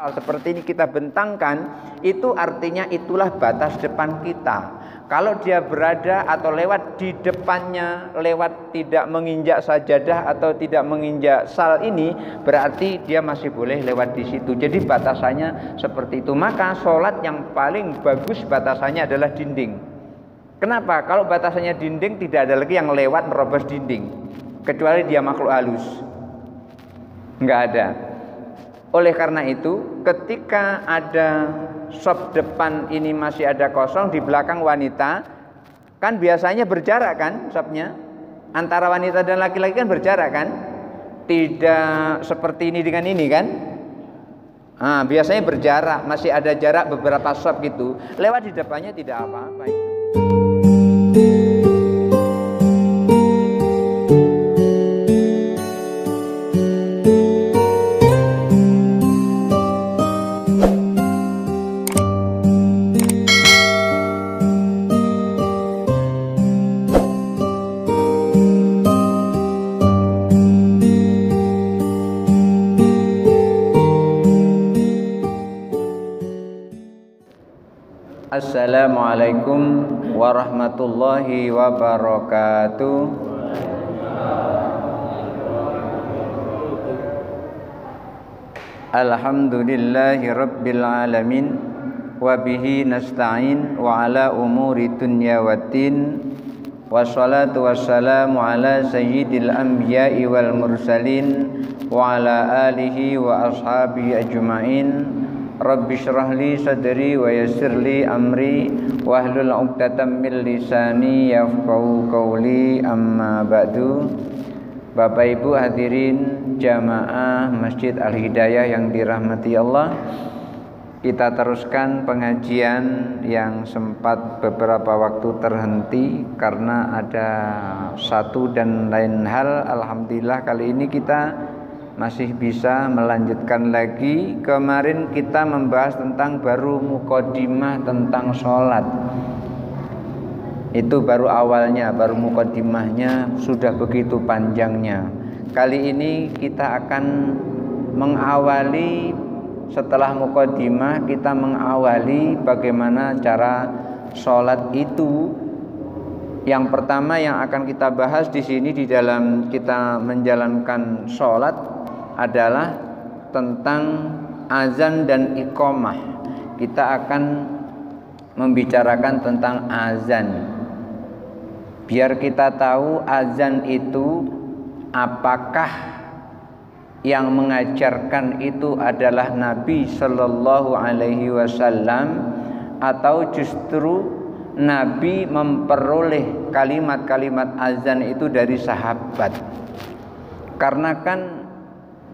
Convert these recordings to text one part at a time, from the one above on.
seperti ini kita bentangkan, itu artinya itulah batas depan kita. Kalau dia berada atau lewat di depannya, lewat tidak menginjak sajadah atau tidak menginjak sal ini, berarti dia masih boleh lewat di situ. Jadi batasannya seperti itu. Maka sholat yang paling bagus batasannya adalah dinding. Kenapa? Kalau batasannya dinding, tidak ada lagi yang lewat merobos dinding, kecuali dia makhluk halus. Enggak ada. Oleh karena itu, ketika ada sop depan ini masih ada kosong, di belakang wanita, kan biasanya berjarak kan sopnya, antara wanita dan laki-laki kan berjarak kan, tidak seperti ini dengan ini kan. Biasanya berjarak, masih ada jarak beberapa sop gitu, lewat di depannya tidak apa-apa. Assalamualaikum warahmatullahi wabarakatuh. Alhamdulillahi rabbil alamin, wa bihi nasta'in wa ala umuri dunya waddin, wassalatu wassalamu ala sayyidil anbiya'i wal mursalin wa ala alihi wa ashabihi ajma'in. Rabbi syrah li sadri wa yassir li amri wahlul 'uqdatam min lisani yafqahu qawli, amma ba'du. Bapak Ibu hadirin jamaah Masjid Al-Hidayah yang dirahmati Allah, kita teruskan pengajian yang sempat beberapa waktu terhenti karena ada satu dan lain hal. Alhamdulillah kali ini kita masih bisa melanjutkan lagi. Kemarin kita membahas tentang baru muqaddimah tentang sholat. Itu baru awalnya, baru muqaddimahnya sudah begitu panjangnya. Kali ini kita akan mengawali, setelah muqaddimah kita mengawali bagaimana cara sholat itu. Yang pertama yang akan kita bahas di sini di dalam kita menjalankan sholat adalah tentang azan dan iqamah. Kita akan membicarakan tentang azan, biar kita tahu azan itu apakah yang mengajarkan itu adalah Nabi Sallallahu Alaihi Wasallam atau justru Nabi memperoleh kalimat-kalimat azan itu dari sahabat. Karena kan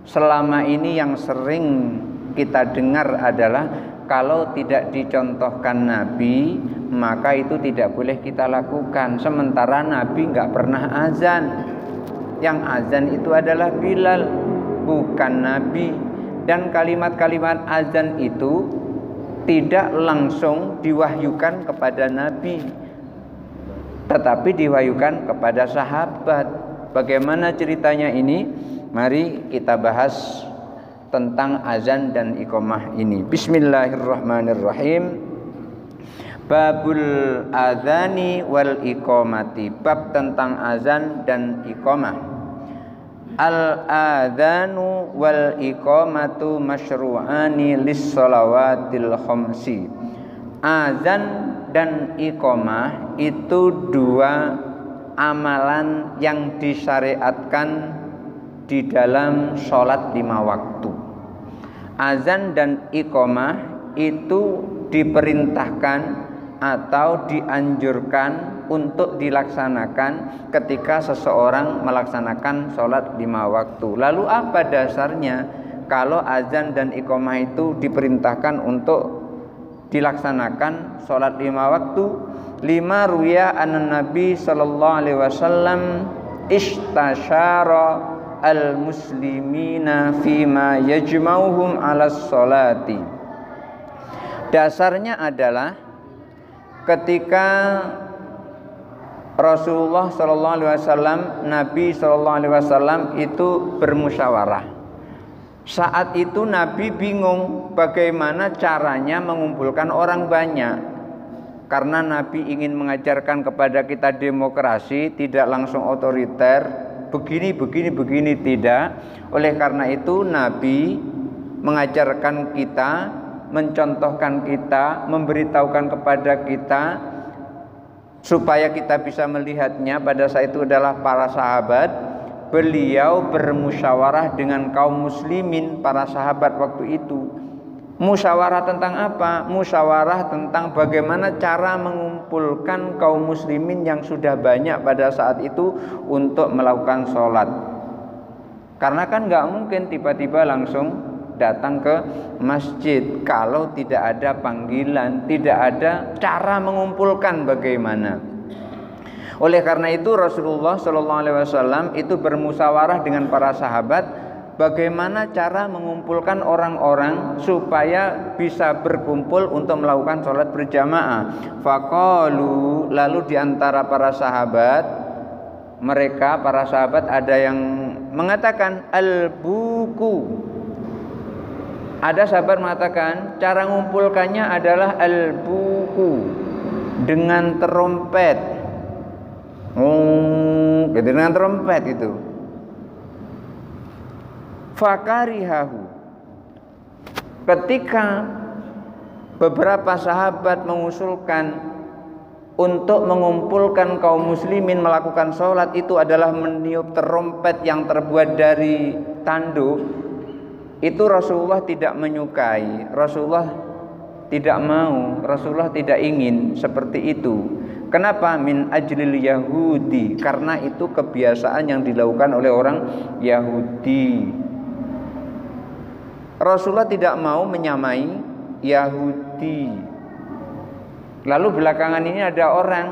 selama ini yang sering kita dengar adalah kalau tidak dicontohkan Nabi, maka itu tidak boleh kita lakukan. Sementara Nabi nggak pernah azan. Yang azan itu adalah Bilal, bukan Nabi. Dan kalimat-kalimat azan itu tidak langsung diwahyukan kepada Nabi, tetapi diwahyukan kepada sahabat. Bagaimana ceritanya ini? Mari kita bahas tentang azan dan iqamah ini. Bismillahirrahmanirrahim. Babul adzani wal iqamati. Bab tentang azan dan iqamah. Al adzanu wal iqamatu masyru'ani lis shalawatil khamsi. Azan dan iqamah itu dua amalan yang disyariatkan di dalam sholat 5 waktu. Azan dan iqamah itu diperintahkan atau dianjurkan untuk dilaksanakan ketika seseorang melaksanakan sholat 5 waktu. Lalu apa dasarnya kalau azan dan iqamah itu diperintahkan untuk dilaksanakan sholat 5 waktu? 5 ruya an-nabi sallallahu alaihi wasallam istasyara al-muslimina fima yajma'uhum 'alas sholati. Dasarnya adalah ketika Rasulullah sallallahu alaihi wasallam, Nabi sallallahu alaihi wasallam itu bermusyawarah Saat itu Nabi bingung bagaimana caranya mengumpulkan orang banyak. Karena Nabi ingin mengajarkan kepada kita demokrasi, tidak langsung otoriter, begini tidak. Oleh karena itu Nabi mengajarkan kita, mencontohkan kita, memberitahukan kepada kita supaya kita bisa melihatnya. Pada saat itu adalah para sahabat. Beliau bermusyawarah dengan kaum muslimin, para sahabat waktu itu. Musyawarah tentang apa? Musyawarah tentang bagaimana cara mengumpulkan kaum muslimin yang sudah banyak pada saat itu untuk melakukan sholat. Karena kan nggak mungkin tiba-tiba langsung datang ke masjid kalau tidak ada panggilan, tidak ada cara mengumpulkan bagaimana. Oleh karena itu Rasulullah SAW itu bermusyawarah dengan para sahabat bagaimana cara mengumpulkan orang-orang supaya bisa berkumpul untuk melakukan sholat berjamaah. Faqalu, lalu diantara para sahabat, mereka para sahabat ada yang mengatakan al-buku. Ada sahabat mengatakan cara mengumpulkannya adalah al-buku, dengan trompet. Dengan trompet itu. Fakarihahu. Ketika beberapa sahabat mengusulkan untuk mengumpulkan kaum muslimin melakukan sholat, itu adalah meniup trompet yang terbuat dari tanduk, itu Rasulullah tidak menyukai, Rasulullah tidak mau, Rasulullah tidak ingin seperti itu. Kenapa? Min ajlil Yahudi, karena itu kebiasaan yang dilakukan oleh orang Yahudi. Rasulullah tidak mau menyamai Yahudi. Lalu belakangan ini ada orang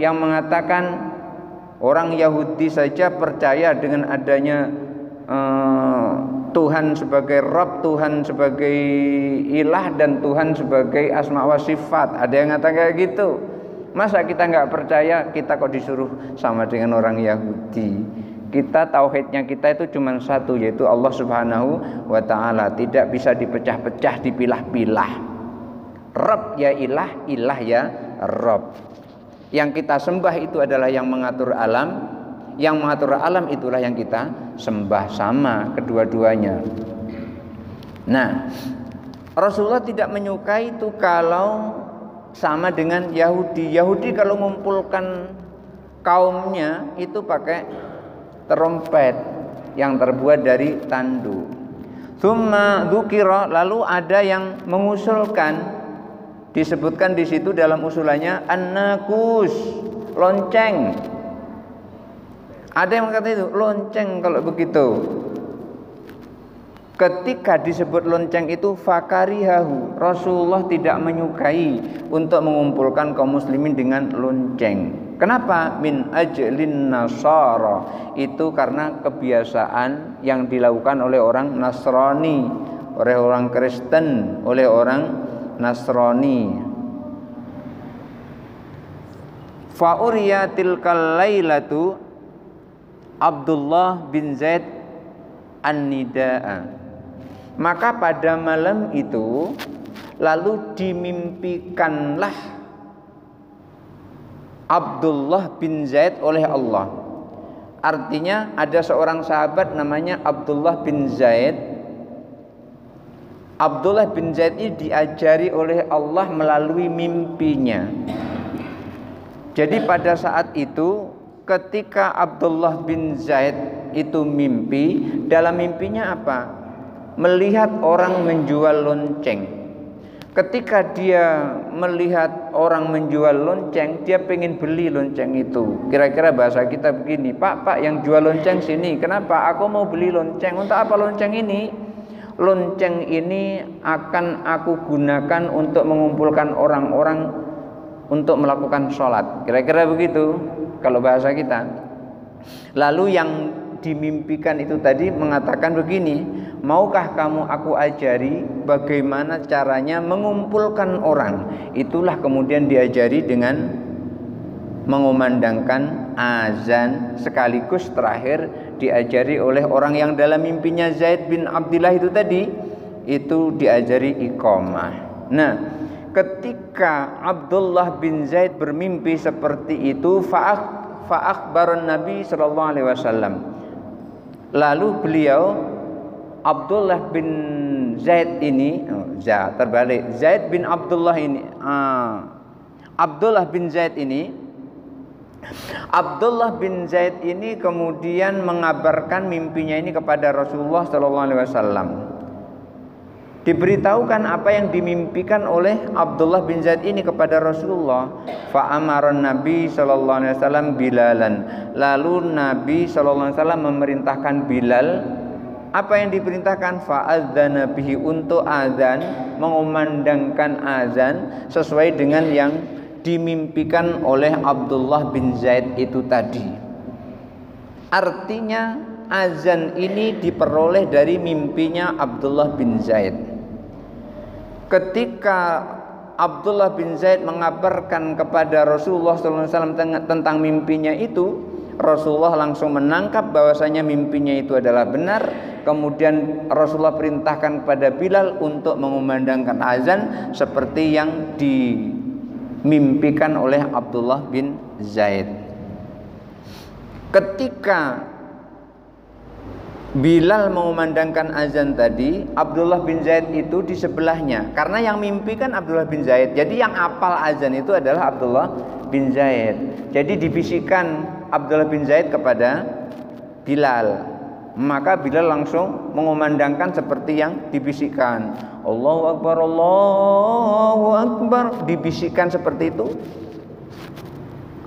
yang mengatakan orang Yahudi saja percaya dengan adanya Tuhan sebagai Rabb, Tuhan sebagai ilah, dan Tuhan sebagai asma wa sifat. Ada yang ngatakan kayak gitu. Masa kita nggak percaya, kita kok disuruh sama dengan orang Yahudi? Kita tauhidnya kita itu cuma satu, yaitu Allah Subhanahu wa ta'ala. Tidak bisa dipecah-pecah, dipilah-pilah. Rabb ya ilah, ilah ya Rabb. Yang kita sembah itu adalah yang mengatur alam. Yang mengatur alam itulah yang kita sembah, sama kedua-duanya. Nah, Rasulullah tidak menyukai itu kalau sama dengan Yahudi. Yahudi kalau mengumpulkan kaumnya itu pakai trompet yang terbuat dari tanduk. Tsumma dzukira, lalu ada yang mengusulkan, disebutkan di situ dalam usulannya an-nakus, lonceng. Ada yang mengatakan itu lonceng kalau begitu. Ketika disebut lonceng itu fakarihahu, Rasulullah tidak menyukai untuk mengumpulkan kaum muslimin dengan lonceng. Kenapa? Min ajlin nasara, itu karena kebiasaan yang dilakukan oleh orang Nasrani, oleh orang Kristen, oleh orang Nasrani. Fa uriyatil kalailatu Abdullah bin Zaid an-nidaa. Maka pada malam itu lalu dimimpikanlah Abdullah bin Zaid oleh Allah. Artinya ada seorang sahabat namanya Abdullah bin Zaid. Abdullah bin Zaid ini diajari oleh Allah melalui mimpinya. Jadi pada saat itu ketika Abdullah bin Zaid itu mimpi, dalam mimpinya apa? Melihat orang menjual lonceng. Ketika dia melihat orang menjual lonceng, dia pengen beli lonceng itu. Kira-kira bahasa kita begini, Pak, yang jual lonceng sini. Kenapa? Aku mau beli lonceng. Untuk apa lonceng ini? Lonceng ini akan aku gunakan untuk mengumpulkan orang-orang untuk melakukan sholat. Kira-kira begitu kalau bahasa kita. Lalu yang dimimpikan itu tadi mengatakan begini, maukah kamu aku ajari bagaimana caranya mengumpulkan orang? Itulah kemudian diajari dengan mengumandangkan azan sekaligus terakhir diajari oleh orang yang dalam mimpinya Zaid bin Abdullah itu tadi, itu diajari iqamah. Nah, ketika Abdullah bin Zaid bermimpi seperti itu, fa'akhbaran Nabi sallallahu alaihi wasallam. Lalu beliau Abdullah bin Zaid ini, terbalik, Zaid bin Abdullah ini, Abdullah bin Zaid ini kemudian mengabarkan mimpinya ini kepada Rasulullah sallallahu alaihi wasallam. Diberitahukan apa yang dimimpikan oleh Abdullah bin Zaid ini kepada Rasulullah. Fa'amaran Nabi sallallahu alaihi wasallam Bilalan. Lalu Nabi sallallahu alaihi wasallam memerintahkan Bilal. Apa yang diperintahkan? Fa'adzana bihi, untuk azan, mengumandangkan azan sesuai dengan yang dimimpikan oleh Abdullah bin Zaid itu tadi. Artinya azan ini diperoleh dari mimpinya Abdullah bin Zaid. Ketika Abdullah bin Zaid mengabarkan kepada Rasulullah SAW tentang mimpinya itu, Rasulullah langsung menangkap bahwasanya mimpinya itu adalah benar. Kemudian Rasulullah perintahkan kepada Bilal untuk mengumandangkan azan seperti yang dimimpikan oleh Abdullah bin Zaid. Ketika Bilal mengumandangkan azan tadi, Abdullah bin Zaid itu di sebelahnya. Karena yang mimpi kan Abdullah bin Zaid, jadi yang apal azan itu adalah Abdullah bin Zaid. Jadi dibisikkan Abdullah bin Zaid kepada Bilal. Maka Bilal langsung mengumandangkan seperti yang dibisikkan. Allahu Akbar, Allahu Akbar, dibisikkan seperti itu.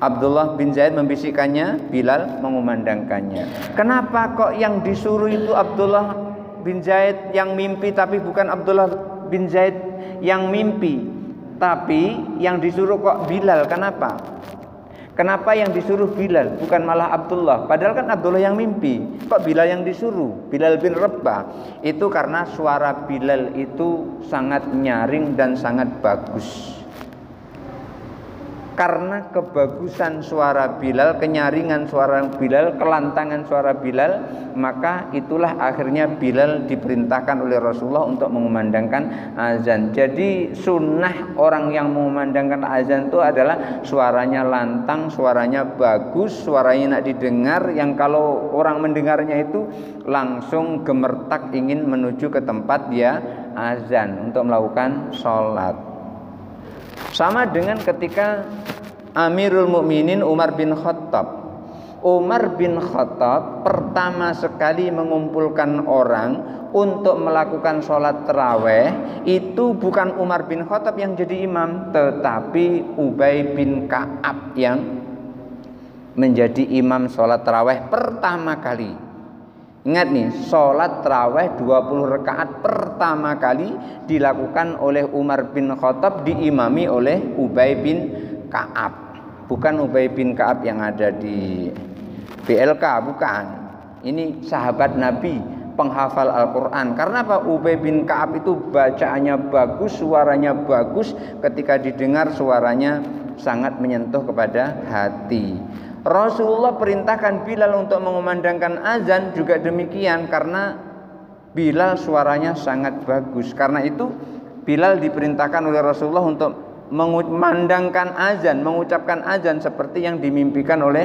Abdullah bin Zaid membisikkannya, Bilal mengumandangkannya. Kenapa kok yang disuruh itu Abdullah bin Zaid yang mimpi, tapi bukan Abdullah bin Zaid yang mimpi, tapi yang disuruh kok Bilal? Kenapa? Kenapa yang disuruh Bilal bukan malah Abdullah? Padahal kan Abdullah yang mimpi, kok Bilal yang disuruh? Bilal bin Rabah. Itu karena suara Bilal itu sangat nyaring dan sangat bagus. Karena kebagusan suara Bilal, kenyaringan suara Bilal, kelantangan suara Bilal, maka itulah akhirnya Bilal diperintahkan oleh Rasulullah untuk mengumandangkan azan. Jadi sunnah orang yang mengumandangkan azan itu adalah suaranya lantang, suaranya bagus, suaranya enak didengar, yang kalau orang mendengarnya itu langsung gemertak ingin menuju ke tempat dia azan untuk melakukan sholat. Sama dengan ketika Amirul Mukminin Umar bin Khattab. Umar bin Khattab pertama sekali mengumpulkan orang untuk melakukan sholat taraweh, itu bukan Umar bin Khattab yang jadi imam, tetapi Ubay bin Ka'ab yang menjadi imam sholat taraweh pertama kali. Ingat nih, sholat taraweh 20 rakaat pertama kali dilakukan oleh Umar bin Khattab, diimami oleh Ubay bin Ka'ab. Bukan Ubay bin Ka'ab yang ada di BLK, bukan. Ini sahabat Nabi, penghafal Al-Quran. Karena apa? Ubay bin Ka'ab itu bacaannya bagus, suaranya bagus, ketika didengar suaranya sangat menyentuh kepada hati. Rasulullah perintahkan Bilal untuk mengumandangkan azan juga demikian, karena Bilal suaranya sangat bagus. Karena itu Bilal diperintahkan oleh Rasulullah untuk mengumandangkan azan, mengucapkan azan seperti yang dimimpikan oleh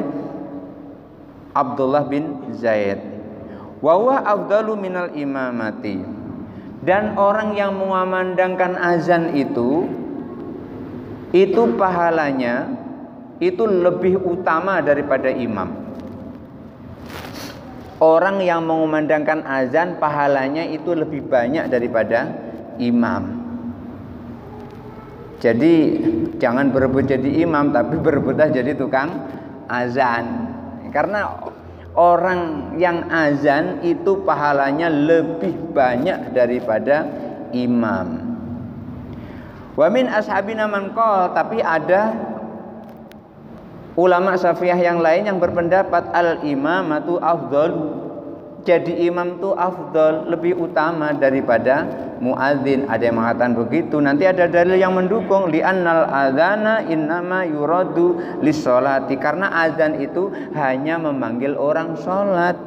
Abdullah bin Zaid. Wa huwa afdalu minal imamati. Dan orang yang mengumandangkan azan itu pahalanya itu lebih utama daripada imam. Orang yang mengumandangkan azan pahalanya itu lebih banyak daripada imam. Jadi jangan berebut jadi imam, tapi berebutlah jadi tukang azan. Karena orang yang azan itu pahalanya lebih banyak daripada imam. Wa min ashabina man qala, tapi ada ulama Syafi'iyah yang lain yang berpendapat al-imamatu afdal. Jadi imam itu afdal, lebih utama daripada muadzin. Ada yang mengatakan begitu. Nanti ada dalil yang mendukung, li'annal adzana innama yuradu lis-sholati. Karena azan itu hanya memanggil orang sholat.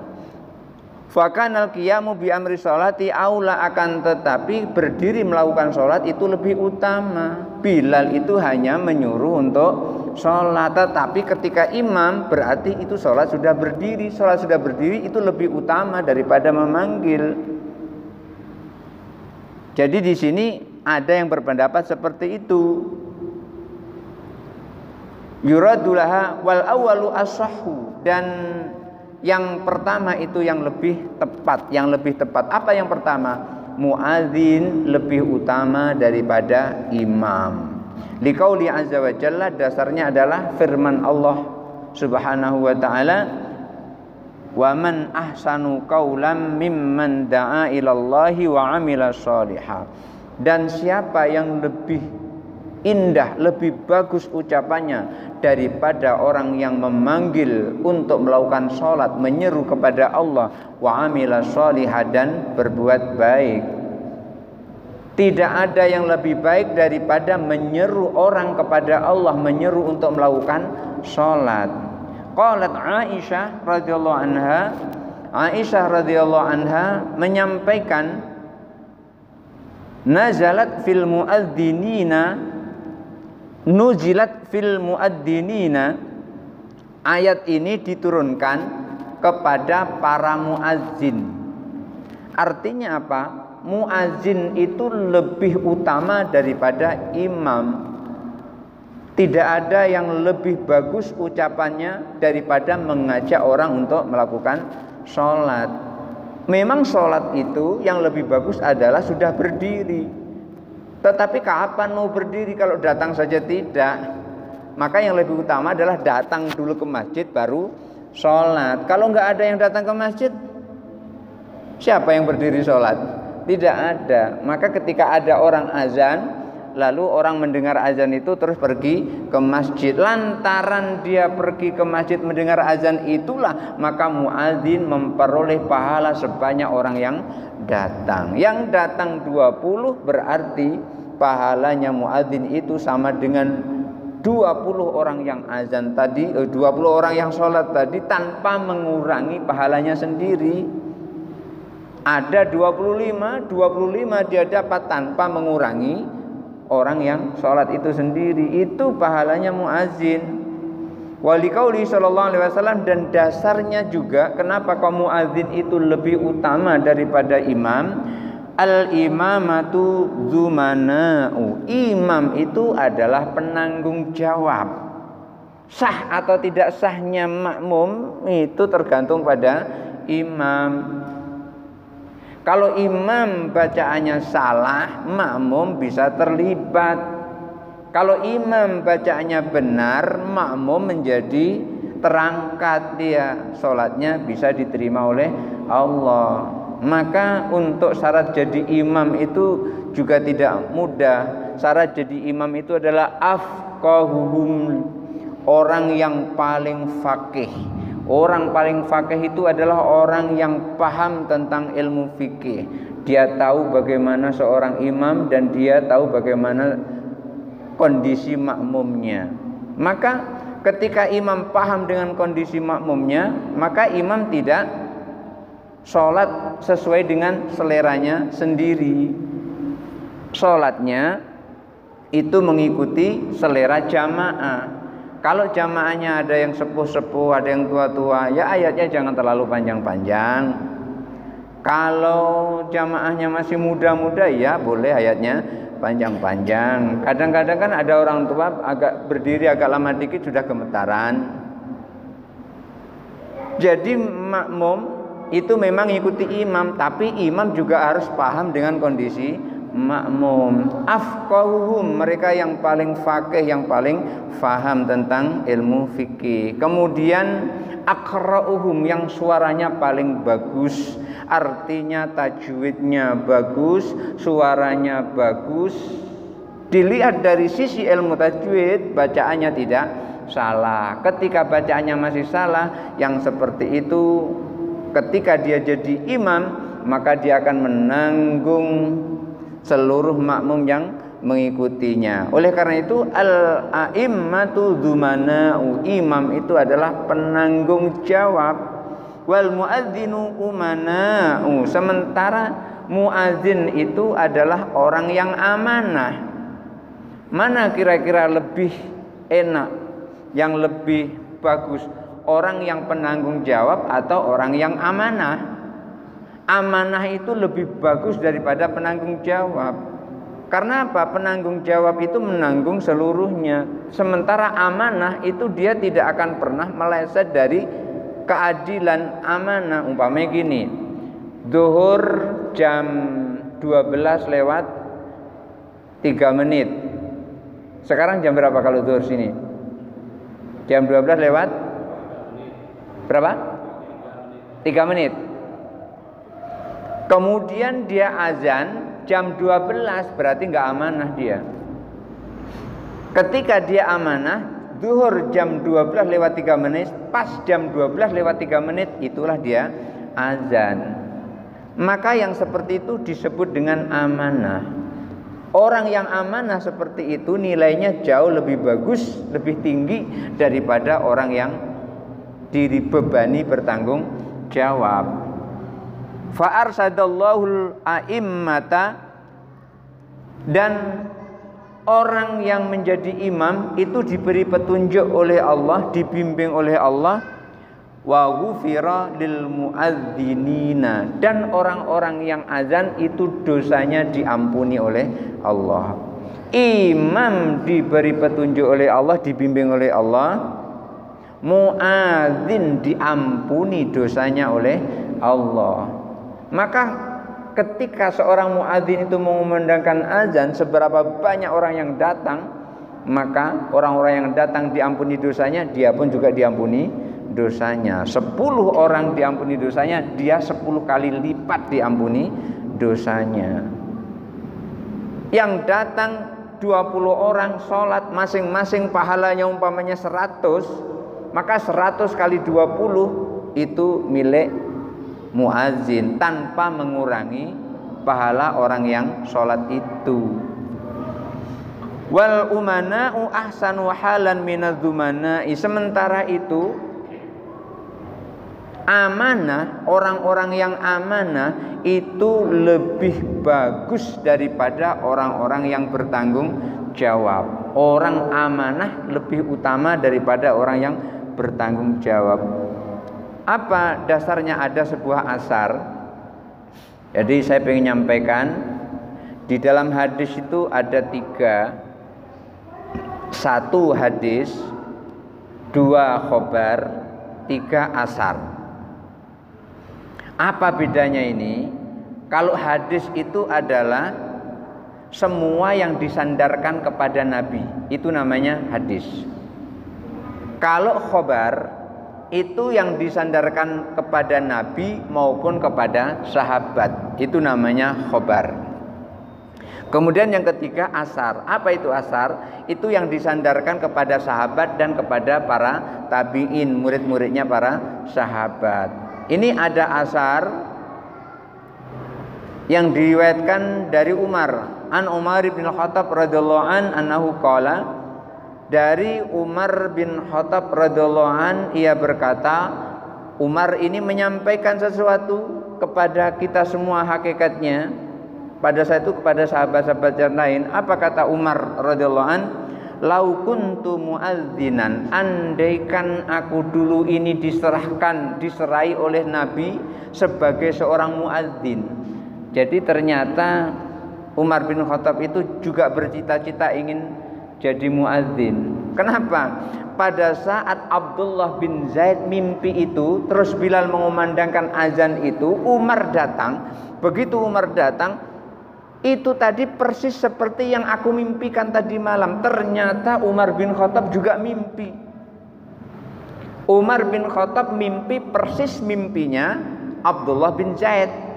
Fakanal qiyamu bi amri sholati aula, akan tetapi berdiri melakukan sholat itu lebih utama. Bilal itu hanya menyuruh untuk sholat, tetapi ketika imam berarti itu sholat sudah berdiri. Sholat sudah berdiri itu lebih utama daripada memanggil. Jadi di sini ada yang berpendapat seperti itu. Yuradulaha wal awwalu as-sahhu, dan yang pertama itu yang lebih tepat, Apa yang pertama? Muadzin lebih utama daripada imam. Liqauli azza wa jalla, dasarnya adalah firman Allah Subhanahu wa taala, wa man ahsanu qaulan mimman da'a ilallahi wa 'amila sholihan. Dan siapa yang lebih indah, lebih bagus ucapannya daripada orang yang memanggil untuk melakukan sholat, menyeru kepada Allah, wa amila sholihah, dan berbuat baik. Tidak ada yang lebih baik daripada menyeru orang kepada Allah, menyeru untuk melakukan sholat. Qalat Aisyah radhiyallahu anha menyampaikan, nazalat fil muadzzinina, ayat ini diturunkan kepada para muadzin. Artinya apa? Muadzin itu lebih utama daripada imam. Tidak ada yang lebih bagus ucapannya daripada mengajak orang untuk melakukan sholat. Memang sholat itu yang lebih bagus adalah sudah berdiri. Tetapi kapan mau berdiri kalau datang saja tidak? Maka yang lebih utama adalah datang dulu ke masjid baru sholat. Kalau nggak ada yang datang ke masjid, siapa yang berdiri sholat? Tidak ada. Maka ketika ada orang azan, lalu orang mendengar azan itu terus pergi ke masjid. Lantaran dia pergi ke masjid mendengar azan itulah, maka muadzin memperoleh pahala sebanyak orang yang datang. Yang datang 20 berarti pahalanya muadzin itu sama dengan 20 orang yang azan tadi, 20 orang yang sholat tadi, tanpa mengurangi pahalanya sendiri. Ada 25 dia dapat tanpa mengurangi orang yang sholat itu sendiri. Itu pahalanya muadzin. Walikauli sallallahu alaihi wasallam, dan dasarnya juga kenapa kaum muadzin itu lebih utama daripada imam. Al imamatu zumana'u, imam itu adalah penanggung jawab. Sah atau tidak sahnya makmum itu tergantung pada imam. Kalau imam bacaannya salah, makmum bisa terlibat. Kalau imam bacaannya benar, makmum menjadi terangkat, dia sholatnya bisa diterima oleh Allah. Maka untuk syarat jadi imam itu juga tidak mudah. Syarat jadi imam itu adalah afqahuhum, orang yang paling faqih. Orang paling faqih itu adalah orang yang paham tentang ilmu fikih. Dia tahu bagaimana seorang imam dan dia tahu bagaimana kondisi makmumnya. Maka ketika imam paham dengan kondisi makmumnya, maka imam tidak sholat sesuai dengan seleranya sendiri. Sholatnya itu mengikuti selera jamaah. Kalau jamaahnya ada yang sepuh-sepuh, ada yang tua-tua, ya ayatnya jangan terlalu panjang-panjang. Kalau jamaahnya masih muda-muda, ya boleh ayatnya panjang-panjang. Kadang-kadang kan ada orang tua agak berdiri agak lama dikit sudah gemetaran. Jadi makmum itu memang ikuti imam, tapi imam juga harus paham dengan kondisi makmum. Afqahuhum, mereka yang paling faqih, yang paling faham tentang ilmu fikih. Kemudian aqra'uhum, yang suaranya paling bagus, artinya tajwidnya bagus, suaranya bagus. Dilihat dari sisi ilmu tajwid, bacaannya tidak salah. Ketika bacaannya masih salah, yang seperti itu ketika dia jadi imam, maka dia akan menanggung seluruh makmum yang mengikutinya. Oleh karena itu al-a'immatu dzumana'u, imam itu adalah penanggung jawab. Wal muadzinu umana'u, sementara muadzin itu adalah orang yang amanah. Mana kira-kira lebih enak, yang lebih bagus, orang yang penanggung jawab atau orang yang amanah? Amanah itu lebih bagus daripada penanggung jawab. Karena apa? Penanggung jawab itu menanggung seluruhnya. Sementara amanah itu dia tidak akan pernah meleset dari keadilan amanah. Umpamanya gini, zuhur jam 12 lewat 3 menit. Sekarang jam berapa kalau zuhur sini? Jam 12 lewat berapa? 3 menit. Kemudian dia azan jam 12, berarti nggak amanah dia. Ketika dia amanah, zuhur jam 12 lewat 3 menit, pas jam 12 lewat 3 menit, itulah dia azan. Maka yang seperti itu disebut dengan amanah. Orang yang amanah seperti itu nilainya jauh lebih bagus, lebih tinggi daripada orang yang dibebani bertanggung jawab. Fa'arsadallahul a'immata, dan orang yang menjadi imam itu diberi petunjuk oleh Allah, dibimbing oleh Allah. Wa ghufira lil muadzinina, dan orang-orang yang azan itu dosanya diampuni oleh Allah. Imam diberi petunjuk oleh Allah, dibimbing oleh Allah. Muadzin diampuni dosanya oleh Allah. Maka ketika seorang muadzin itu mengumandangkan azan, seberapa banyak orang yang datang, maka orang-orang yang datang diampuni dosanya, dia pun juga diampuni dosanya. 10 orang diampuni dosanya, dia 10 kali lipat diampuni dosanya. Yang datang 20 orang sholat, masing-masing pahalanya umpamanya 100, maka 100 kali 20 itu milik muadzin, tanpa mengurangi pahala orang yang sholat itu. Wal umana'u ahsanu halan minadz-dzumana'i, sementara itu amanah, orang-orang yang amanah itu lebih bagus daripada orang-orang yang bertanggung jawab. Orang amanah lebih utama daripada orang yang bertanggung jawab. Apa dasarnya? Ada sebuah asar. Jadi saya ingin nyampaikan, di dalam hadis itu ada 3. 1 hadis, 2 khobar, 3 asar. Apa bedanya ini? Kalau hadis itu adalah semua yang disandarkan kepada Nabi, itu namanya hadis. Kalau khobar itu yang disandarkan kepada Nabi maupun kepada sahabat, itu namanya khobar. Kemudian yang ketiga asar. Apa itu asar? Itu yang disandarkan kepada sahabat dan kepada para tabi'in, murid-muridnya para sahabat. Ini ada asar yang diriwayatkan dari Umar, an Umar bin Khattab radhiyallahu an annahu qala, dari Umar bin Khattab radhiyallahu an, ia berkata, Umar ini menyampaikan sesuatu kepada kita semua hakikatnya, pada saat itu kepada sahabat-sahabat yang lain. Apa kata Umar radhiyallahu an? Lau kuntu muadzinan, andaikan aku dulu ini diserai oleh Nabi sebagai seorang muadzin. Jadi ternyata Umar bin Khattab itu juga bercita-cita ingin jadi muadzin. Kenapa? Pada saat Abdullah bin Zaid mimpi itu, terus Bilal mengumandangkan azan itu, Umar datang. Begitu Umar datang, itu tadi persis seperti yang aku mimpikan tadi malam. Ternyata Umar bin Khattab juga mimpi. Umar bin Khattab mimpi persis mimpinya Abdullah bin Zaid.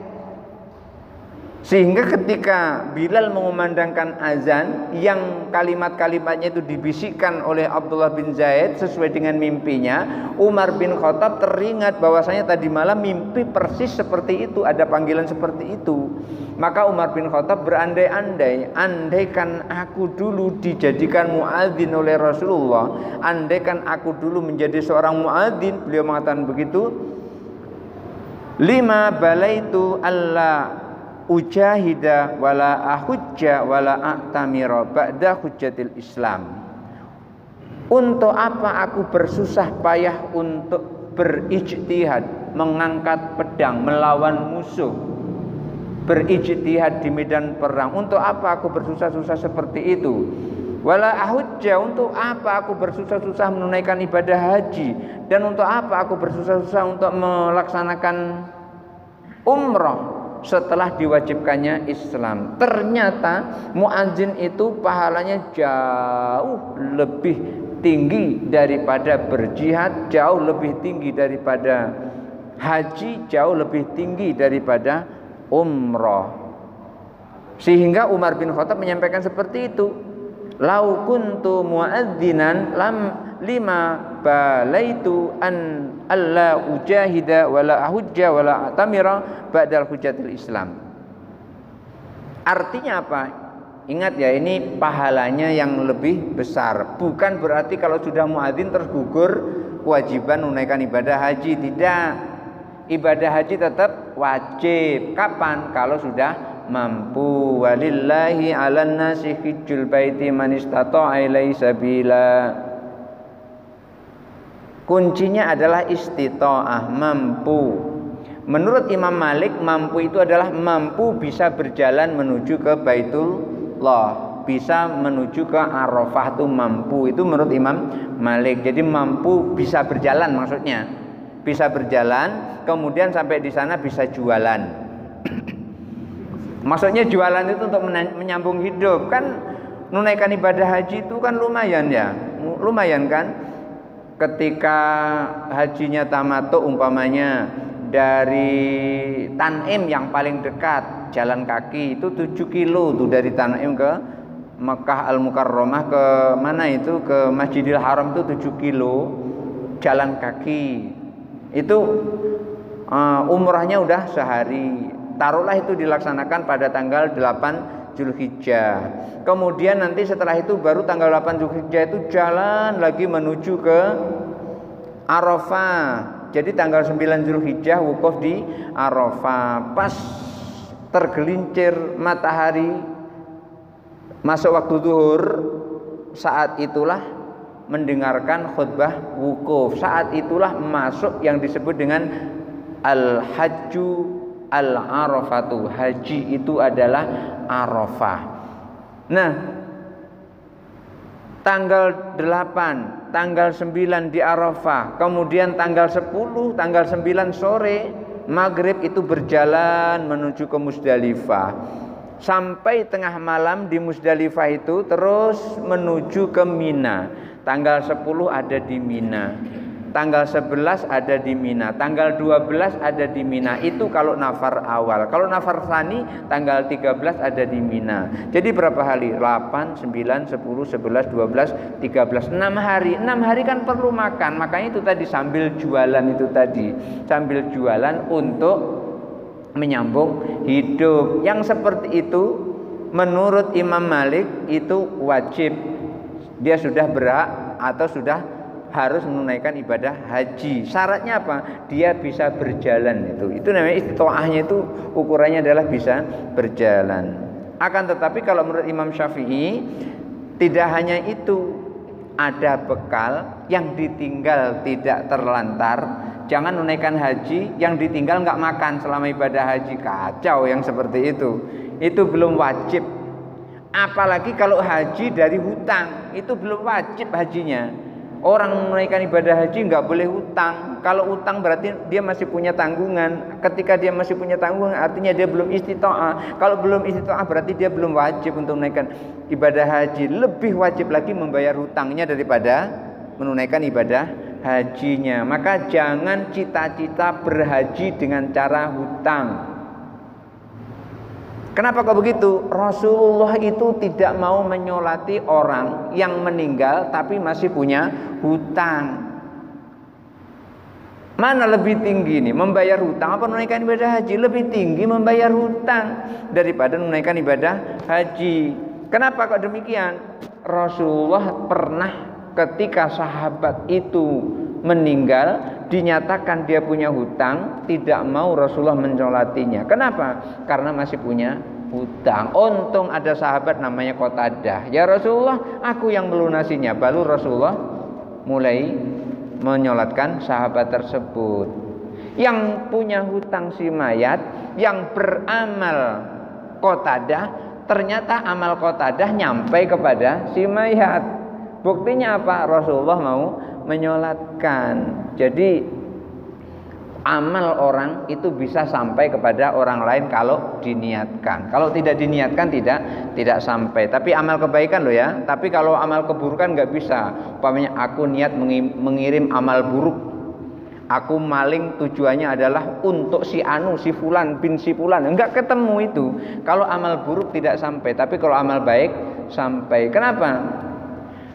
Sehingga ketika Bilal mengumandangkan azan, yang kalimat-kalimatnya itu dibisikkan oleh Abdullah bin Zaid sesuai dengan mimpinya, Umar bin Khattab teringat bahwasanya tadi malam mimpi persis seperti itu, ada panggilan seperti itu. Maka Umar bin Khattab berandai-andai, andaikan aku dulu dijadikan muadzin oleh Rasulullah, andaikan aku dulu menjadi seorang muadzin, beliau mengatakan begitu, Lima balaitu alla ujahida wala ahujja wala a'tamira ba'da hujjatil Islam. Untuk apa aku bersusah payah untuk berijtihad, mengangkat pedang melawan musuh, berijtihad di medan perang? Untuk apa aku bersusah-susah seperti itu? Wala ahujja, untuk apa aku bersusah-susah menunaikan ibadah haji? Dan untuk apa aku bersusah-susah untuk melaksanakan umrah setelah diwajibkannya Islam? Ternyata muadzin itu pahalanya jauh lebih tinggi daripada berjihad, jauh lebih tinggi daripada haji, jauh lebih tinggi daripada umrah. Sehingga Umar bin Khattab menyampaikan seperti itu. Lau kuntu muadzinan lam lima balaitu an alla ujahida wala ahujja wala atamira ba'dal hujjatil Islam. Artinya apa? Ingat ya, ini pahalanya yang lebih besar. Bukan berarti kalau sudah muadzin terus gugur kewajiban menunaikan ibadah haji. Tidak. Ibadah haji tetap wajib. Kapan? Kalau sudah mampu. Walillahi 'alan nasi hijjul baiti man istata'a ilaihi sabila. Kuncinya adalah istita'ah, mampu. Menurut Imam Malik, mampu itu adalah mampu bisa berjalan menuju ke Baitullah, bisa menuju ke Arafah, itu mampu. Itu menurut Imam Malik. Jadi mampu bisa berjalan, maksudnya bisa berjalan, kemudian sampai di sana bisa jualan. Maksudnya jualan itu untuk menyambung hidup. Kan menunaikan ibadah haji itu kan lumayan ya, lumayan kan. Ketika hajinya tamattu umpamanya dari Tanim yang paling dekat jalan kaki itu 7 kilo tuh, dari Tanim ke Mekah Al-Mukarramah, ke mana itu, ke Masjidil Haram itu 7 kilo jalan kaki. Itu umrahnya udah sehari. Taruhlah itu dilaksanakan pada tanggal 8 Zulhijjah. Kemudian nanti setelah itu baru tanggal 8 Zulhijjah itu jalan lagi menuju ke Arafah. Jadi tanggal 9 Zulhijjah wukuf di Arafah. Pas tergelincir matahari masuk waktu zuhur, saat itulah mendengarkan khutbah wukuf. Saat itulah masuk yang disebut dengan al-hajju al-arafatu. Haji itu adalah Arafah. Nah, tanggal 8, tanggal 9 di Arafah, kemudian tanggal 10, tanggal 9 sore maghrib itu berjalan menuju ke Musdalifah. Sampai tengah malam di Musdalifah itu terus menuju ke Mina. Tanggal 10 ada di Mina, tanggal 11 ada di Mina, tanggal 12 ada di Mina. Itu kalau nafar awal. Kalau nafar tsani tanggal 13 ada di Mina. Jadi berapa hari? 8, 9, 10, 11, 12, 13, 6 hari. 6 hari kan perlu makan. Makanya itu tadi sambil jualan itu tadi. Sambil jualan untuk menyambung hidup. Yang seperti itu menurut Imam Malik itu wajib. Dia sudah berhak atau sudah harus menunaikan ibadah haji. Syaratnya apa? Dia bisa berjalan itu. Itu namanya istitoahnya, itu ukurannya adalah bisa berjalan. Akan tetapi kalau menurut Imam Syafi'i tidak hanya itu, ada bekal yang ditinggal tidak terlantar. Jangan menunaikan haji yang ditinggal nggak makan selama ibadah haji. Kacau yang seperti itu. Itu belum wajib. Apalagi kalau haji dari hutang, itu belum wajib hajinya. Orang menunaikan ibadah haji nggak boleh hutang. Kalau hutang berarti dia masih punya tanggungan. Ketika dia masih punya tanggungan, artinya dia belum istita'ah. Kalau belum istita'ah berarti dia belum wajib untuk menunaikan ibadah haji. Lebih wajib lagi membayar hutangnya daripada menunaikan ibadah hajinya. Maka jangan cita-cita berhaji dengan cara hutang. Kenapa kok begitu? Rasulullah itu tidak mau menyolati orang yang meninggal tapi masih punya hutang. Mana lebih tinggi nih, membayar hutang apa menunaikan ibadah haji? Lebih tinggi membayar hutang daripada menunaikan ibadah haji. Kenapa kok demikian? Rasulullah pernah ketika sahabat itu meninggal, dinyatakan dia punya hutang, tidak mau Rasulullah mensolatinya. Kenapa? Karena masih punya hutang. Untung ada sahabat namanya Qatadah. Ya Rasulullah, aku yang melunasinya. Baru Rasulullah mulai menyolatkan sahabat tersebut. Yang punya hutang si mayat, yang beramal Qatadah, ternyata amal Qatadah nyampe kepada si mayat. Buktinya apa? Rasulullah mau menyolatkan. Jadi amal orang itu bisa sampai kepada orang lain kalau diniatkan. Kalau tidak diniatkan tidak sampai. Tapi amal kebaikan loh ya. Tapi kalau amal keburukan nggak bisa. Umpamanya aku niat mengirim amal buruk. Aku maling tujuannya adalah untuk si anu, si fulan bin si fulan. Enggak ketemu itu. Kalau amal buruk tidak sampai. Tapi kalau amal baik sampai. Kenapa?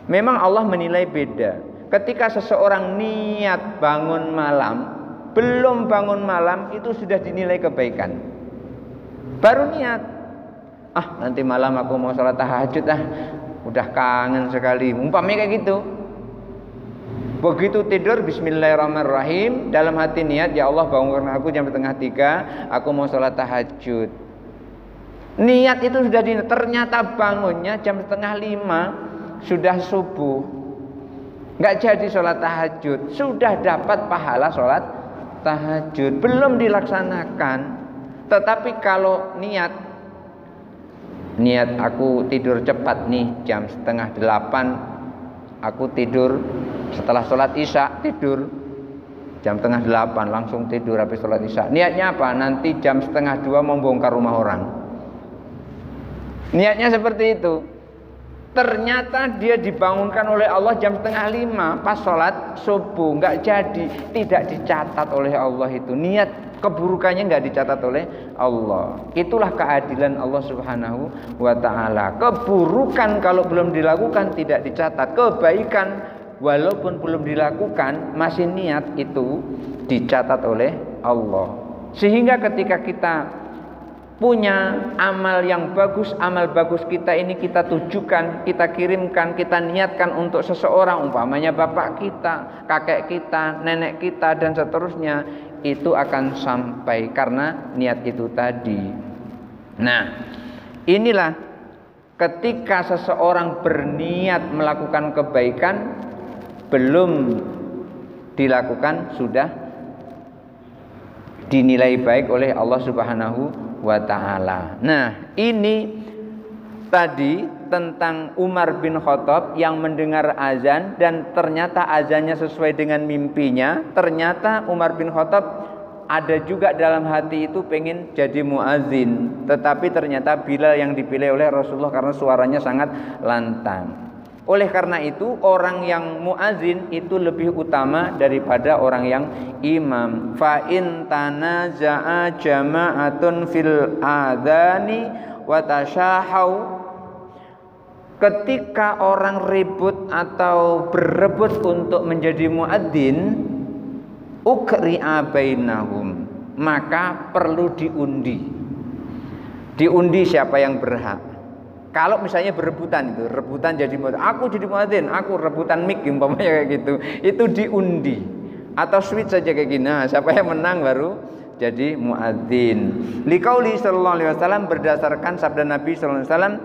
Memang Allah menilai beda. Ketika seseorang niat bangun malam, belum bangun malam itu sudah dinilai kebaikan. Baru niat, nanti malam aku mau sholat tahajud udah kangen sekali. Umpamanya kayak gitu. Begitu tidur, bismillahirrahmanirrahim, dalam hati niat, ya Allah bangunkan aku jam 2:30, aku mau sholat tahajud. Niat itu sudah ternyata bangunnya jam 4:30, sudah subuh. Nggak jadi sholat tahajud, sudah dapat pahala sholat tahajud, belum dilaksanakan. Tetapi kalau niat aku tidur cepat nih, jam 7:30 aku tidur, setelah sholat isya tidur, jam 7:30 langsung tidur habis sholat isya. Niatnya apa? Nanti jam 1:30 mau bongkar rumah orang. Niatnya seperti itu. Ternyata dia dibangunkan oleh Allah jam 4:30 pas sholat subuh. Nggak jadi, tidak dicatat oleh Allah itu. Niat keburukannya nggak dicatat oleh Allah. Itulah keadilan Allah Subhanahu wa ta'ala. Keburukan kalau belum dilakukan tidak dicatat. Kebaikan walaupun belum dilakukan masih niat itu dicatat oleh Allah. Sehingga ketika kita punya amal yang bagus, amal bagus kita ini kita tujukan, kita kirimkan, kita niatkan untuk seseorang, umpamanya bapak kita, kakek kita, nenek kita dan seterusnya, itu akan sampai karena niat itu tadi. Nah, inilah ketika seseorang berniat melakukan kebaikan belum dilakukan sudah dinilai baik oleh Allah Subhanahu wa ta'ala. Nah, ini tadi tentang Umar bin Khattab yang mendengar azan dan ternyata azannya sesuai dengan mimpinya. Ternyata Umar bin Khattab ada juga dalam hati itu pengen jadi muazin, tetapi ternyata Bilal yang dipilih oleh Rasulullah karena suaranya sangat lantang. Oleh karena itu orang yang muazin itu lebih utama daripada orang yang imam. Fa in tanaza'a jama'atun fil adani wa tashahau. Ketika orang ribut atau berebut untuk menjadi muadzin, ukri'a bainahum, maka perlu diundi. Diundi siapa yang berhak. Kalau misalnya berebutan itu, rebutan jadi muadzin, aku jadi muadzin, aku rebutan mic umpamanya kayak gitu, itu diundi atau switch saja kayak gini. Nah, siapa yang menang baru jadi muadzin. Liqauli sallallahu alaihi wasallam, berdasarkan sabda Nabi sallallahu alaihi wasallam,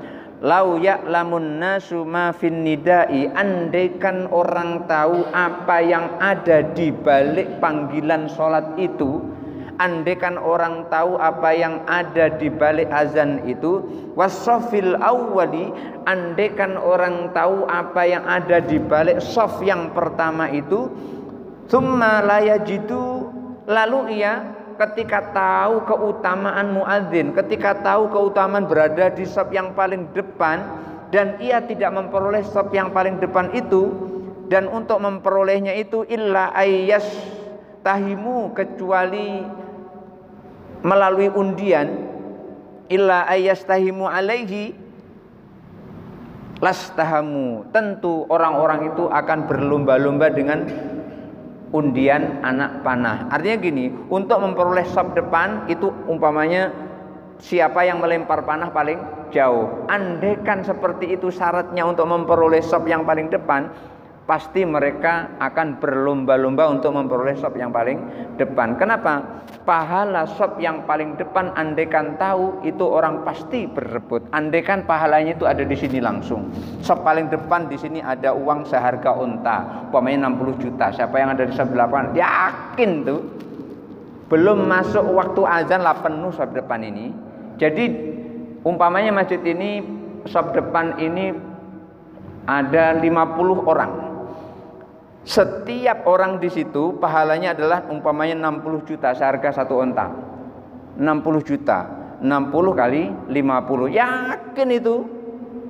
lau ya'lamun nasu ma fin nidai, andaikan orang tahu apa yang ada di balik panggilan salat itu, andaikan orang tahu apa yang ada di balik azan itu, wasofil awwali, andaikan orang tahu apa yang ada di balik sof yang pertama itu, tsumma la yajidu, lalu ia ketika tahu keutamaan muadzin, ketika tahu keutamaan berada di sof yang paling depan dan ia tidak memperoleh sof yang paling depan itu, dan untuk memperolehnya itu illa ayyas tahimu, kecuali melalui undian, illa ayyastahimu alaihi lastahamu, tentu orang-orang itu akan berlomba-lomba dengan undian anak panah. Artinya gini, untuk memperoleh saf depan itu umpamanya siapa yang melempar panah paling jauh. Andaikan seperti itu syaratnya untuk memperoleh saf yang paling depan, pasti mereka akan berlomba-lomba untuk memperoleh sop yang paling depan. Kenapa? Pahala sop yang paling depan, andaikan tahu itu orang pasti berebut. Andaikan pahalanya itu ada di sini langsung. Sop paling depan di sini ada uang seharga unta, umpamanya 60 juta. Siapa yang ada di sop 8? Yakin tuh. Belum masuk waktu azan lah penuh sop depan ini. Jadi umpamanya masjid ini sop depan ini ada 50 orang. Setiap orang di situ pahalanya adalah umpamanya 60 juta seharga satu onta. 60 juta. 60 kali 50. Yakin itu.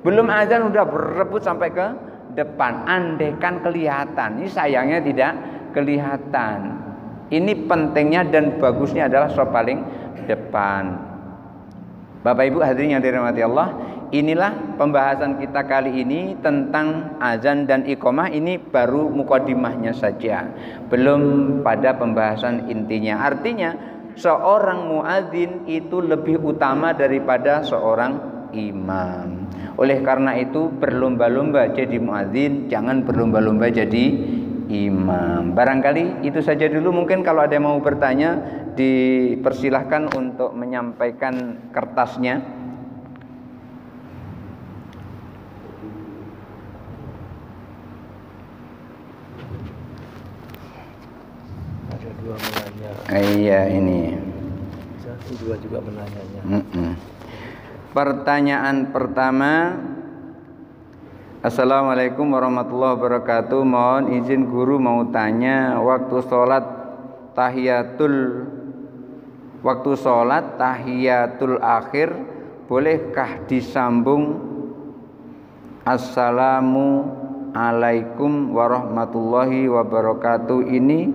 Belum azan udah berebut sampai ke depan. Andaikan kelihatan. Ini sayangnya tidak kelihatan. Ini pentingnya dan bagusnya adalah sop paling depan. Bapak Ibu hadirin yang dirahmati Allah, inilah pembahasan kita kali ini tentang azan dan iqamah. Ini baru mukadimahnya saja, belum pada pembahasan intinya. Artinya seorang muadzin itu lebih utama daripada seorang imam. Oleh karena itu berlomba-lomba jadi muadzin, jangan berlomba-lomba jadi imam. Barangkali itu saja dulu. Mungkin kalau ada yang mau bertanya, dipersilahkan untuk menyampaikan kertasnya. Ada dua menanya. Iya ini. Satu dua juga menanyanya. Pertanyaan pertama. Assalamualaikum warahmatullahi wabarakatuh. Mohon izin guru mau tanya, waktu sholat tahiyatul akhir bolehkah disambung assalamu alaikum warahmatullahi wabarakatuh? Ini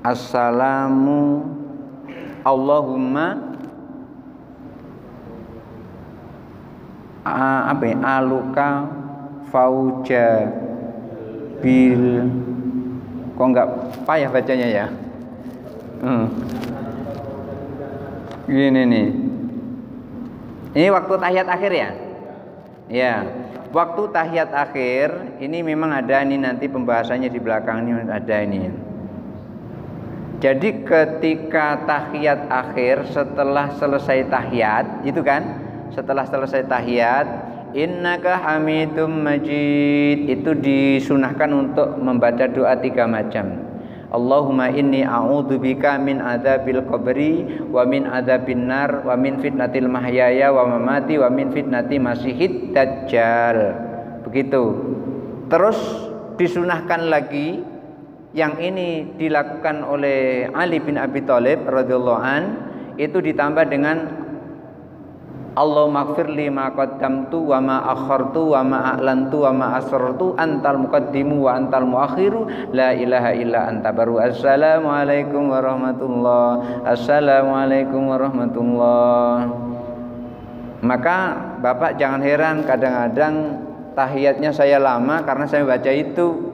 assalamu Allahumma aluka fauja bil, kok enggak payah bacanya ya? Gini nih. Ini waktu tahiyat akhir ya? Ya. Waktu tahiyat akhir ini memang ada ini, nanti pembahasannya di belakang ini ada ini. Jadi ketika tahiyat akhir setelah selesai tahiyat, itu kan? Setelah selesai tahiyat, innaka hamidum majid, itu disunahkan untuk membaca doa 3 macam. Allahumma inni a'udzubika min adzabil qabri wa min adzabin nar wa min fitnatil mahyaya wa mamati wa min fitnati masihid dajjal. Begitu. Terus disunahkan lagi, yang ini dilakukan oleh Ali bin Abi Thalib radhiyallahu an, itu ditambah dengan Allahumma ighfirli ma qaddamtu wa ma akhartu wa ma a'lantu wa ma asrartu antal muqaddimu wa antal muakhiru la ilaha illa anta baru. Assalamualaikum warahmatullahi. Assalamualaikum warahmatullahi. Maka Bapak jangan heran kadang-kadang tahiyatnya saya lama karena saya baca itu.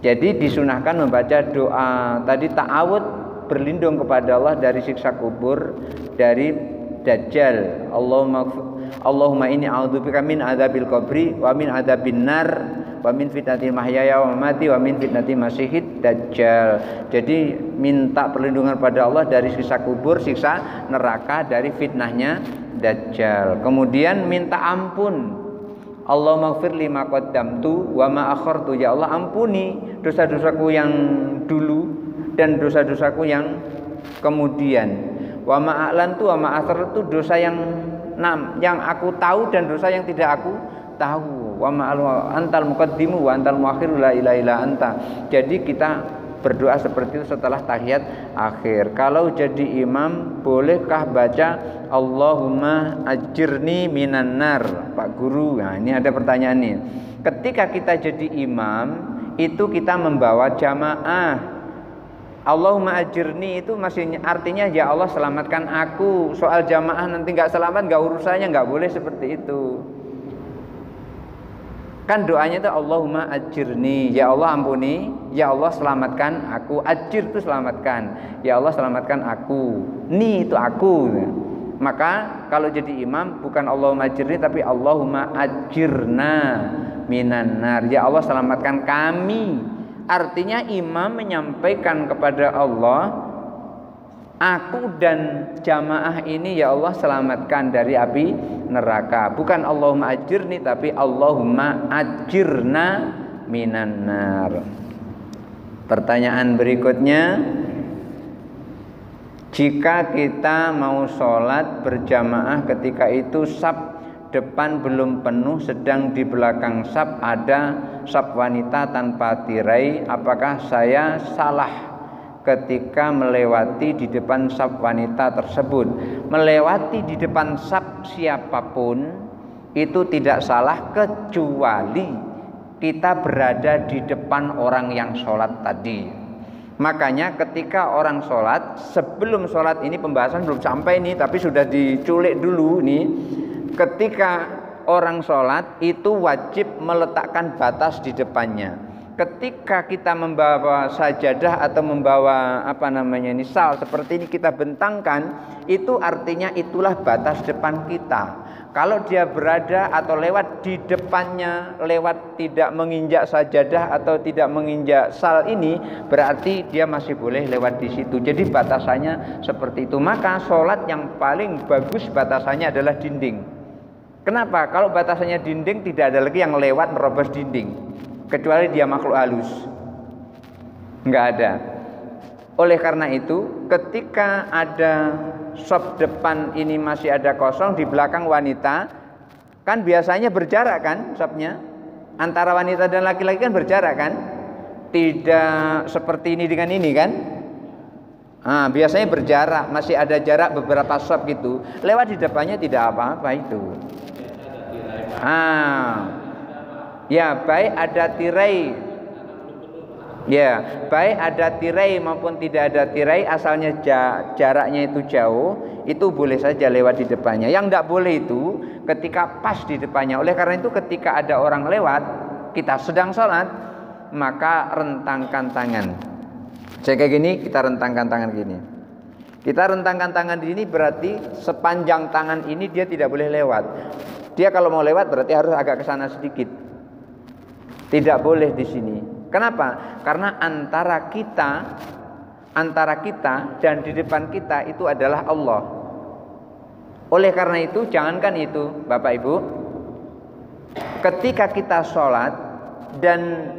Jadi disunahkan membaca doa tadi, ta'awud, berlindung kepada Allah dari siksa kubur, dari Dajjal. Allahumma inni a'udzubika min adzabil qabri wa min adzabin nar wa min fitnatil mahyaya wa mamati wa min fitnati masihid dajjal. Jadi minta perlindungan pada Allah dari siksa kubur, siksa neraka, dari fitnahnya Dajjal. Kemudian minta ampun. Allahumma ighfirli ma qaddamtu wa ma akhartu, ya Allah ampuni dosa-dosaku yang dulu dan dosa-dosaku yang kemudian. Wa ma'alantu wa ma'asartu, dosa yang aku tahu dan dosa yang tidak aku tahu. Wa antal muqaddimu wa antal muakhiru la ilaha illa anta. Jadi kita berdoa seperti itu setelah tahiyat akhir. Kalau jadi imam, bolehkah baca Allahumma ajirni minan nar, Pak Guru? Nah, ini ada pertanyaan nih. Ketika kita jadi imam, itu kita membawa jamaah. Allahumma ajirni itu masih artinya ya Allah selamatkan aku. Soal jamaah nanti nggak selamat, nggak urusannya, nggak boleh seperti itu. Kan doanya itu Allahumma ajirni, ya Allah ampuni, ya Allah selamatkan aku. Ajir itu selamatkan, ya Allah selamatkan aku. Ni itu aku. Maka kalau jadi imam bukan Allahumma ajirni tapi Allahumma ajirna minan nar. Ya Allah selamatkan kami. Artinya imam menyampaikan kepada Allah, aku dan jamaah ini ya Allah selamatkan dari api neraka. Bukan Allahumma ajirni tapi Allahumma ajirna minan nar. Pertanyaan berikutnya, jika kita mau sholat berjamaah ketika itu saf depan belum penuh, sedang di belakang saf ada saf wanita tanpa tirai, apakah saya salah ketika melewati di depan saf wanita tersebut? Melewati di depan saf siapapun itu tidak salah kecuali kita berada di depan orang yang sholat tadi. Makanya ketika orang sholat, sebelum sholat ini pembahasan belum sampai nih, tapi sudah diculik dulu nih. Ketika orang sholat itu wajib meletakkan batas di depannya. Ketika kita membawa sajadah atau membawa sal seperti ini kita bentangkan, itu artinya itulah batas depan kita. Kalau dia berada atau lewat di depannya, lewat tidak menginjak sajadah atau tidak menginjak sal ini, berarti dia masih boleh lewat di situ. Jadi batasannya seperti itu. Maka sholat yang paling bagus batasannya adalah dinding. Kenapa? Kalau batasannya dinding tidak ada lagi yang lewat merobos dinding, kecuali dia makhluk halus. Enggak ada. Oleh karena itu, ketika ada sop depan ini masih ada kosong, di belakang wanita, kan biasanya berjarak kan sopnya, antara wanita dan laki-laki kan berjarak kan, tidak seperti ini dengan ini kan. Biasanya berjarak, masih ada jarak beberapa sop gitu. Lewat di depannya tidak apa-apa itu. Ya, baik ada tirai. Ya, baik ada tirai maupun tidak ada tirai, asalnya jaraknya itu jauh, itu boleh saja lewat di depannya. Yang tidak boleh itu ketika pas di depannya. Oleh karena itu ketika ada orang lewat, kita sedang sholat, maka rentangkan tangan. Saya kayak gini, kita rentangkan tangan gini. Kita rentangkan tangan di sini berarti sepanjang tangan ini dia tidak boleh lewat. Dia kalau mau lewat berarti harus agak ke sana sedikit. Tidak boleh di sini. Kenapa? Karena antara kita dan di depan kita itu adalah Allah. Oleh karena itu, jangankan itu, Bapak Ibu, ketika kita sholat dan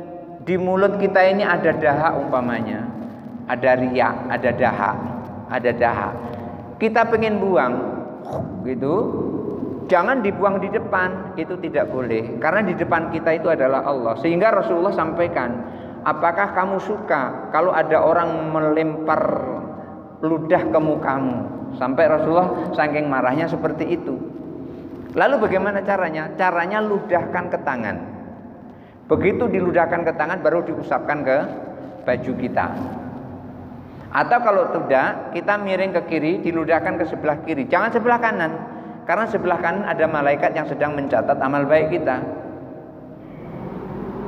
di mulut kita ini ada dahak umpamanya, ada riak, ada dahak, kita pengen buang, gitu. Jangan dibuang di depan, itu tidak boleh. Karena di depan kita itu adalah Allah. Sehingga Rasulullah sampaikan, apakah kamu suka kalau ada orang melempar ludah ke mukamu? Sampai Rasulullah saking marahnya seperti itu. Lalu bagaimana caranya? Caranya ludahkan ke tangan. Begitu diludahkan ke tangan baru diusapkan ke baju kita. Atau kalau tidak, kita miring ke kiri, diludahkan ke sebelah kiri. Jangan sebelah kanan. Karena sebelah kanan ada malaikat yang sedang mencatat amal baik kita.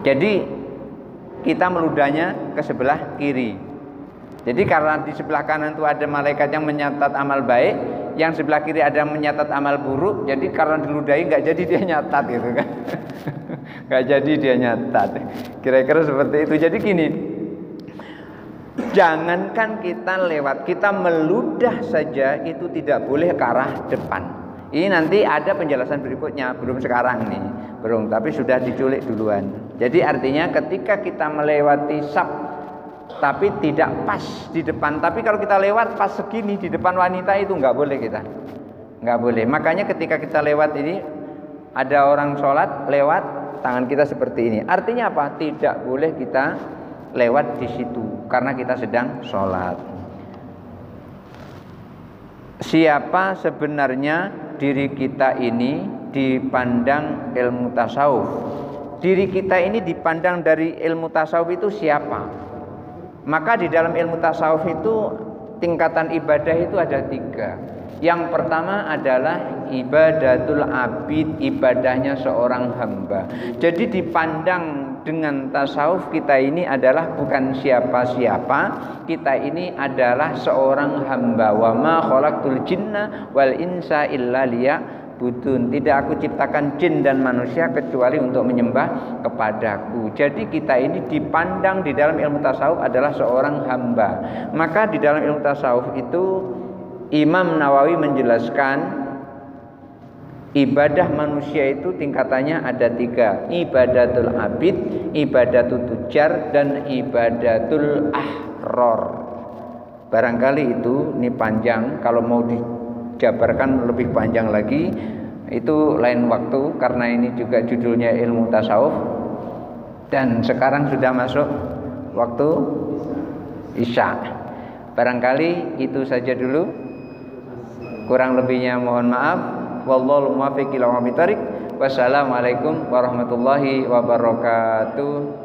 Jadi kita meludahnya ke sebelah kiri. Jadi karena di sebelah kanan itu ada malaikat yang mencatat amal baik, yang sebelah kiri ada yang mencatat amal buruk. Jadi karena diludahi nggak jadi dia nyatat gitu kan. Nggak jadi dia nyatat. Kira-kira seperti itu. Jadi gini, jangankan kita lewat, kita meludah saja itu tidak boleh ke arah depan. Ini nanti ada penjelasan berikutnya, belum sekarang nih, belum, tapi sudah diculik duluan. Jadi artinya ketika kita melewati saf, tapi tidak pas di depan, tapi kalau kita lewat pas segini di depan wanita itu nggak boleh kita, nggak boleh. Makanya ketika kita lewat ini, ada orang sholat lewat, tangan kita seperti ini. Artinya apa? Tidak boleh kita lewat di situ, karena kita sedang sholat. Siapa sebenarnya diri kita ini dipandang ilmu tasawuf? Diri kita ini dipandang dari ilmu tasawuf itu siapa? Maka di dalam ilmu tasawuf itu tingkatan ibadah itu ada 3. Yang pertama adalah ibadatul abid, ibadahnya seorang hamba. Jadi dipandang dengan tasawuf, kita ini adalah bukan siapa-siapa, kita ini adalah seorang hamba. Wa ma khalaqtul jinna wal insa illa liya'budun. Tidak aku ciptakan jin dan manusia kecuali untuk menyembah kepadaku. Jadi kita ini dipandang di dalam ilmu tasawuf adalah seorang hamba. Maka di dalam ilmu tasawuf itu Imam Nawawi menjelaskan ibadah manusia itu tingkatannya ada 3. Ibadatul abid, ibadatul tujar, dan ibadatul ahrar. Barangkali itu, ini panjang, kalau mau dijabarkan lebih panjang lagi, itu lain waktu, karena ini juga judulnya ilmu tasawuf. Dan sekarang sudah masuk waktu Isya. Barangkali itu saja dulu. Kurang lebihnya mohon maaf. Wallahu muwaffiq ila aqwamit thoriq. Wassalamualaikum warahmatullahi wabarakatuh.